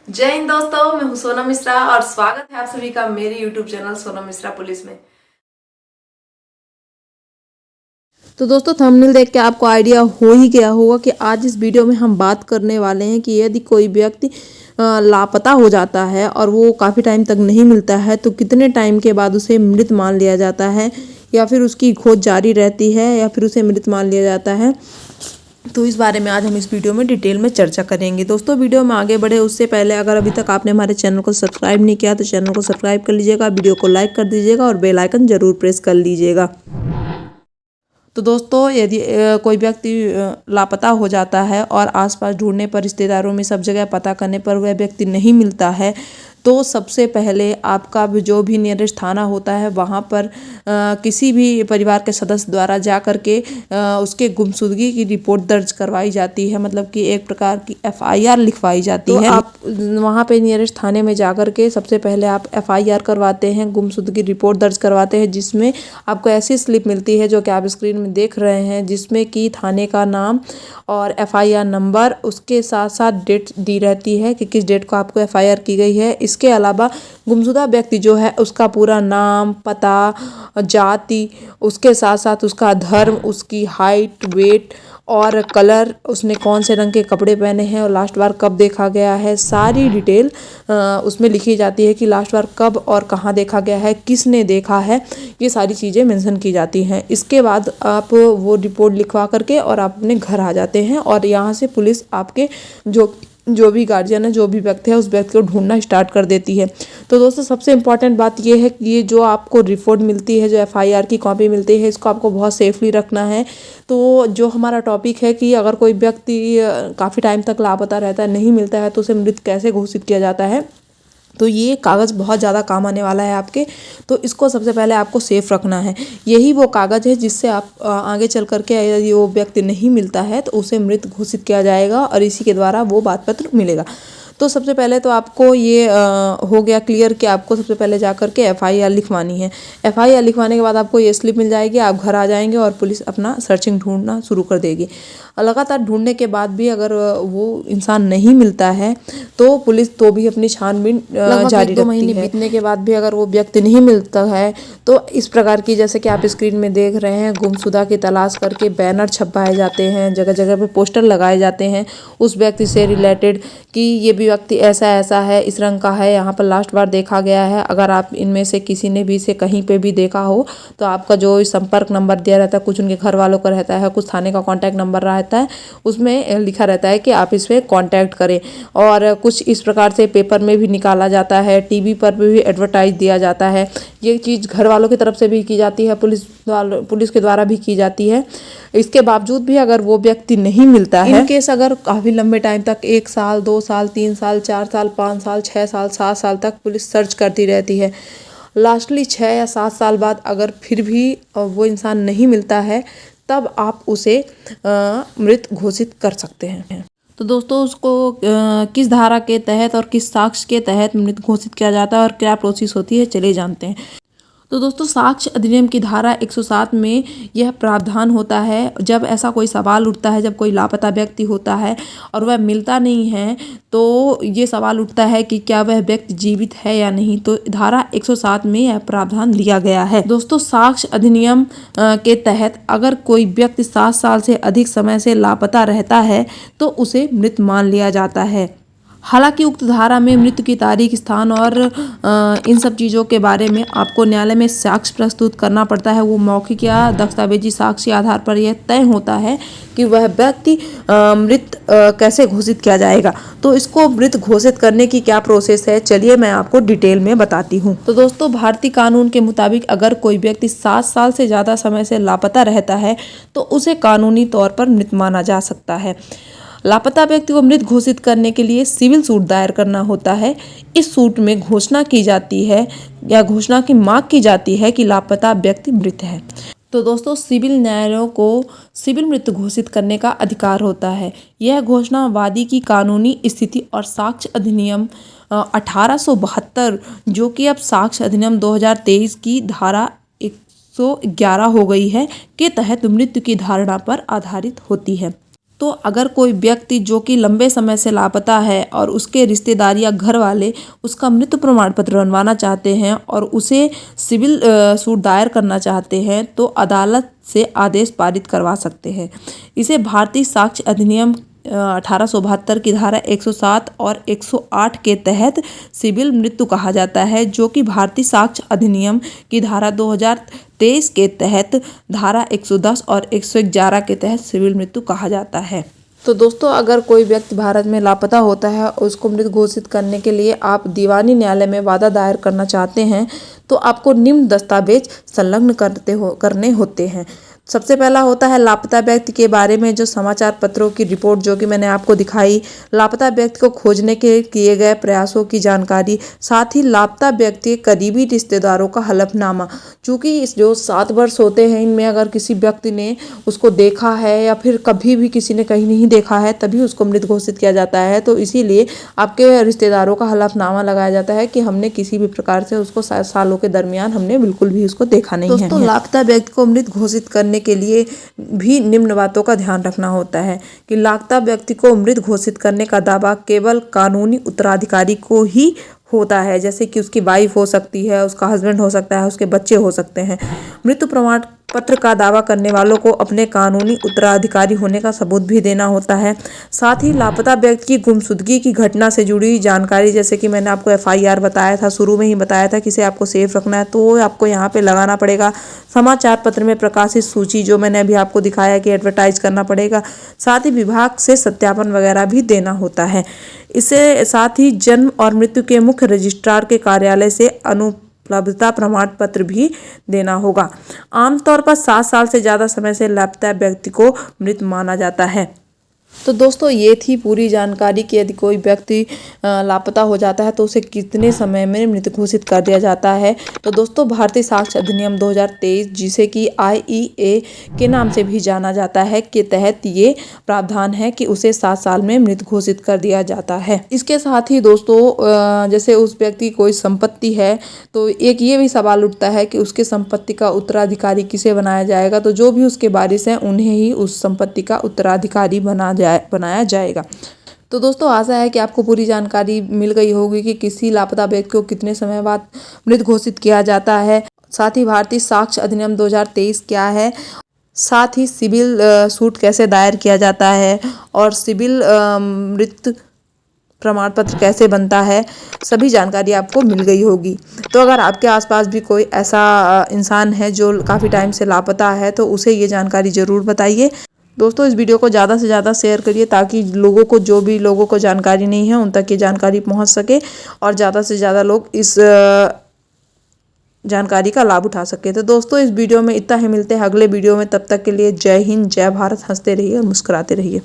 जय हिंद दोस्तों, मैं हूं सोनम मिश्रा और स्वागत है आप सभी का मेरे YouTube channel Sonam Mishra police में। तो दोस्तों थंबनेल देख के आपको आइडिया हो ही गया होगा कि आज इस वीडियो में हम बात करने वाले हैं कि यदि कोई व्यक्ति लापता हो जाता है और वो काफ़ी टाइम तक नहीं मिलता है तो कितने टाइम के बाद उसे मृत मान लिया जाता है, या फिर उसकी खोज जारी रहती है, या फिर उसे मृत मान लिया जाता है। तो इस बारे में आज हम इस वीडियो में डिटेल में चर्चा करेंगे। दोस्तों वीडियो में आगे बढ़े उससे पहले अगर अभी तक आपने हमारे चैनल को सब्सक्राइब नहीं किया तो चैनल को सब्सक्राइब कर लीजिएगा, वीडियो को लाइक कर दीजिएगा और बेल आइकन जरूर प्रेस कर लीजिएगा। तो दोस्तों यदि कोई व्यक्ति लापता हो जाता है और आसपास ढूंढने पर, रिश्तेदारों में सब जगह पता करने पर वह व्यक्ति नहीं मिलता है, तो सबसे पहले आपका जो भी नियरेस्ट थाना होता है वहाँ पर किसी भी परिवार के सदस्य द्वारा जा कर के उसके गुमशुदगी की रिपोर्ट दर्ज करवाई जाती है, मतलब कि एक प्रकार की FIR लिखवाई जाती है। आप वहाँ पे नियरेस्ट थाने में जा कर के सबसे पहले आप FIR करवाते हैं, गुमशुदगी रिपोर्ट दर्ज करवाते हैं, जिसमें आपको ऐसी स्लिप मिलती है जो कि आप स्क्रीन में देख रहे हैं, जिसमें कि थाने का नाम और FIR नंबर, उसके साथ साथ डेट दी रहती है कि किस डेट को आपको FIR की गई है। इसके अलावा गुमशुदा व्यक्ति जो है उसका पूरा नाम, पता, जाति, उसके साथ साथ उसका धर्म, उसकी हाइट, वेट और कलर, उसने कौन से रंग के कपड़े पहने हैं और लास्ट बार कब देखा गया है, सारी डिटेल उसमें लिखी जाती है कि लास्ट बार कब और कहाँ देखा गया है, किसने देखा है, ये सारी चीज़ें मेंशन की जाती हैं। इसके बाद आप वो रिपोर्ट लिखवा करके और आप अपने घर आ जाते हैं और यहाँ से पुलिस आपके जो भी गार्जियन है, जो भी व्यक्ति है, उस व्यक्ति को ढूंढना स्टार्ट कर देती है। तो दोस्तों सबसे इम्पॉर्टेंट बात ये है कि ये जो आपको रिपोर्ट मिलती है, जो FIR की कॉपी मिलती है, इसको आपको बहुत सेफली रखना है। तो जो हमारा टॉपिक है कि अगर कोई व्यक्ति काफ़ी टाइम तक लापता रहता है, नहीं मिलता है, तो उसे मृत कैसे घोषित किया जाता है, तो ये कागज़ बहुत ज़्यादा काम आने वाला है आपके। तो इसको सबसे पहले आपको सेफ रखना है। यही वो कागज़ है जिससे आप आगे चल करके यदि वो व्यक्ति नहीं मिलता है तो उसे मृत घोषित किया जाएगा और इसी के द्वारा वो बात पत्र मिलेगा। तो सबसे पहले तो आपको ये हो गया क्लियर कि आपको सबसे पहले जा कर के FIR लिखवानी है। FIR लिखवाने के बाद आपको ये स्लिप मिल जाएगी, आप घर आ जाएंगे और पुलिस अपना सर्चिंग ढूंढना शुरू कर देगी। लगातार ढूंढने के बाद भी अगर वो इंसान नहीं मिलता है तो पुलिस तो भी अपनी छानबीन जारी रखती है। 2 महीने बीतने के बाद भी अगर वो व्यक्ति नहीं मिलता है तो इस प्रकार की, जैसे कि आप स्क्रीन में देख रहे हैं, गुमशुदा की तलाश करके बैनर छपवाए जाते हैं, जगह जगह पे पोस्टर लगाए जाते हैं उस व्यक्ति से रिलेटेड कि ये भी व्यक्ति ऐसा ऐसा है, इस रंग का है, यहाँ पर लास्ट बार देखा गया है। अगर आप इनमें से किसी ने भी इसे कहीं पे भी देखा हो तो आपका जो संपर्क नंबर दिया रहता है, कुछ उनके घर वालों का रहता है, कुछ थाने का कॉन्टैक्ट नंबर रहता है, उसमें लिखा रहता है कि आप इस पर कॉन्टैक्ट करें। और कुछ इस प्रकार से पेपर में भी निकाला जाता है, TV पर भी एडवर्टाइज दिया जाता है। ये चीज़ घर वालों की तरफ से भी की जाती है, पुलिस के द्वारा भी की जाती है। इसके बावजूद भी अगर वो व्यक्ति नहीं मिलता है, इन केस अगर काफ़ी लंबे टाइम तक 1 साल, 2 साल, 3 साल, 4 साल, 5 साल, 6 साल, 7 साल तक पुलिस सर्च करती रहती है, लास्टली 6 या 7 साल बाद अगर फिर भी वो इंसान नहीं मिलता है तब आप उसे मृत घोषित कर सकते हैं। तो दोस्तों उसको किस धारा के तहत और किस साक्ष्य के तहत मृत घोषित किया जाता है और क्या प्रोसेस होती है, चलिए जानते हैं। तो दोस्तों साक्ष्य अधिनियम की धारा 107 में यह प्रावधान होता है, जब ऐसा कोई सवाल उठता है, जब कोई लापता व्यक्ति होता है और वह मिलता नहीं है, तो ये सवाल उठता है कि क्या वह व्यक्ति जीवित है या नहीं। तो धारा 107 में यह प्रावधान लिया गया है। दोस्तों साक्ष्य अधिनियम के तहत अगर कोई व्यक्ति 7 साल से अधिक समय से लापता रहता है तो उसे मृत मान लिया जाता है। हालांकि उक्त धारा में मृत्यु की तारीख, स्थान और इन सब चीज़ों के बारे में आपको न्यायालय में साक्ष्य प्रस्तुत करना पड़ता है। वो मौखिक या दस्तावेजी साक्ष्य के आधार पर यह तय होता है कि वह व्यक्ति मृत कैसे घोषित किया जाएगा। तो इसको मृत घोषित करने की क्या प्रोसेस है, चलिए मैं आपको डिटेल में बताती हूँ। तो दोस्तों भारतीय कानून के मुताबिक अगर कोई व्यक्ति 7 साल से ज़्यादा समय से लापता रहता है तो उसे कानूनी तौर पर मृत माना जा सकता है। लापता व्यक्ति को मृत घोषित करने के लिए सिविल सूट दायर करना होता है। इस सूट में घोषणा की जाती है या घोषणा की मांग की जाती है कि लापता व्यक्ति मृत है। तो दोस्तों सिविल न्यायालयों को सिविल मृत्यु घोषित करने का अधिकार होता है। यह घोषणा वादी की कानूनी स्थिति और साक्ष्य अधिनियम 1872, जो कि अब साक्ष्य अधिनियम 2023 की धारा 111 हो गई है, के तहत मृत्यु की धारणा पर आधारित होती है। तो अगर कोई व्यक्ति जो कि लंबे समय से लापता है और उसके रिश्तेदार या घर वाले उसका मृत्यु प्रमाण पत्र बनवाना चाहते हैं और उसे सिविल सूट दायर करना चाहते हैं तो अदालत से आदेश पारित करवा सकते हैं। इसे भारतीय साक्ष्य अधिनियम 1872 की धारा 107 और 108 के तहत सिविल मृत्यु कहा जाता है, जो कि भारतीय साक्ष्य अधिनियम की धारा 2023 के तहत धारा 110 और 111 के तहत सिविल मृत्यु कहा जाता है। तो दोस्तों, अगर कोई व्यक्ति भारत में लापता होता है और उसको मृत घोषित करने के लिए आप दीवानी न्यायालय में वादा दायर करना चाहते हैं तो आपको निम्न दस्तावेज संलग्न करने होते हैं। सबसे पहला होता है लापता व्यक्ति के बारे में जो समाचार पत्रों की रिपोर्ट जो कि मैंने आपको दिखाई, लापता व्यक्ति को खोजने के किए गए प्रयासों की जानकारी, साथ ही लापता व्यक्ति के करीबी रिश्तेदारों का हलफनामा। चूँकि इस जो 7 वर्ष होते हैं इनमें अगर किसी व्यक्ति ने उसको देखा है या फिर कभी भी किसी ने कहीं नहीं देखा है तभी उसको मृत घोषित किया जाता है, तो इसीलिए आपके रिश्तेदारों का हलफनामा लगाया जाता है कि हमने किसी भी प्रकार से उसको सालों के दरमियान हमने बिल्कुल भी उसको देखा नहीं है। दोस्तों, लापता व्यक्ति को मृत घोषित करने के लिए भी निम्न बातों का ध्यान रखना होता है कि लापता व्यक्ति को मृत घोषित करने का दावा केवल कानूनी उत्तराधिकारी को ही होता है, जैसे कि उसकी वाइफ हो सकती है, उसका हस्बैंड हो सकता है, उसके बच्चे हो सकते हैं। मृत्यु प्रमाण पत्र का दावा करने वालों को अपने कानूनी उत्तराधिकारी होने का सबूत भी देना होता है। साथ ही लापता व्यक्ति की गुमशुदगी की घटना से जुड़ी जानकारी, जैसे कि मैंने आपको FIR बताया था, शुरू में ही बताया था कि इसे आपको सेफ रखना है, तो आपको यहाँ पे लगाना पड़ेगा। समाचार पत्र में प्रकाशित सूची जो मैंने अभी आपको दिखाया कि एडवर्टाइज करना पड़ेगा। साथ ही विभाग से सत्यापन वगैरह भी देना होता है। इसे साथ ही जन्म और मृत्यु के मुख्य रजिस्ट्रार के कार्यालय से उपलब्धता प्रमाण पत्र भी देना होगा। आमतौर पर 7 साल से ज़्यादा समय से लापता व्यक्ति को मृत माना जाता है। तो दोस्तों, ये थी पूरी जानकारी कि यदि कोई व्यक्ति लापता हो जाता है तो उसे कितने समय में मृत घोषित कर दिया जाता है। तो दोस्तों, भारतीय साक्ष्य अधिनियम 2023 जिसे कि IEA के नाम से भी जाना जाता है के तहत ये प्रावधान है कि उसे 7 साल में मृत घोषित कर दिया जाता है। इसके साथ ही दोस्तों, जैसे उस व्यक्ति की कोई संपत्ति है तो एक ये भी सवाल उठता है कि उसके संपत्ति का उत्तराधिकारी किसे बनाया जाएगा। तो जो भी उसके वारिस हैं उन्हें ही उस संपत्ति का उत्तराधिकारी बनाया जाएगा। तो दोस्तों, आशा है कि आपको पूरी जानकारी मिल गई होगी कि किसी लापता व्यक्ति को कितने समय बाद मृत घोषित किया जाता है। साथ ही भारतीय साक्ष्य अधिनियम 2023 क्या है, साथ ही सिविल सूट कैसे दायर किया जाता है और सिविल मृत प्रमाण पत्र कैसे बनता है, सभी जानकारी आपको मिल गई होगी। तो अगर आपके आसपास भी कोई ऐसा इंसान है जो काफ़ी टाइम से लापता है तो उसे ये जानकारी ज़रूर बताइए। दोस्तों, इस वीडियो को ज़्यादा से ज़्यादा शेयर करिए ताकि लोगों को, जो भी लोगों को जानकारी नहीं है, उन तक ये जानकारी पहुंच सके और ज़्यादा से ज़्यादा लोग इस जानकारी का लाभ उठा सके। तो दोस्तों, इस वीडियो में इतना ही, मिलते हैं अगले वीडियो में। तब तक के लिए जय हिंद, जय भारत। हंसते रहिए और मुस्कुराते रहिए।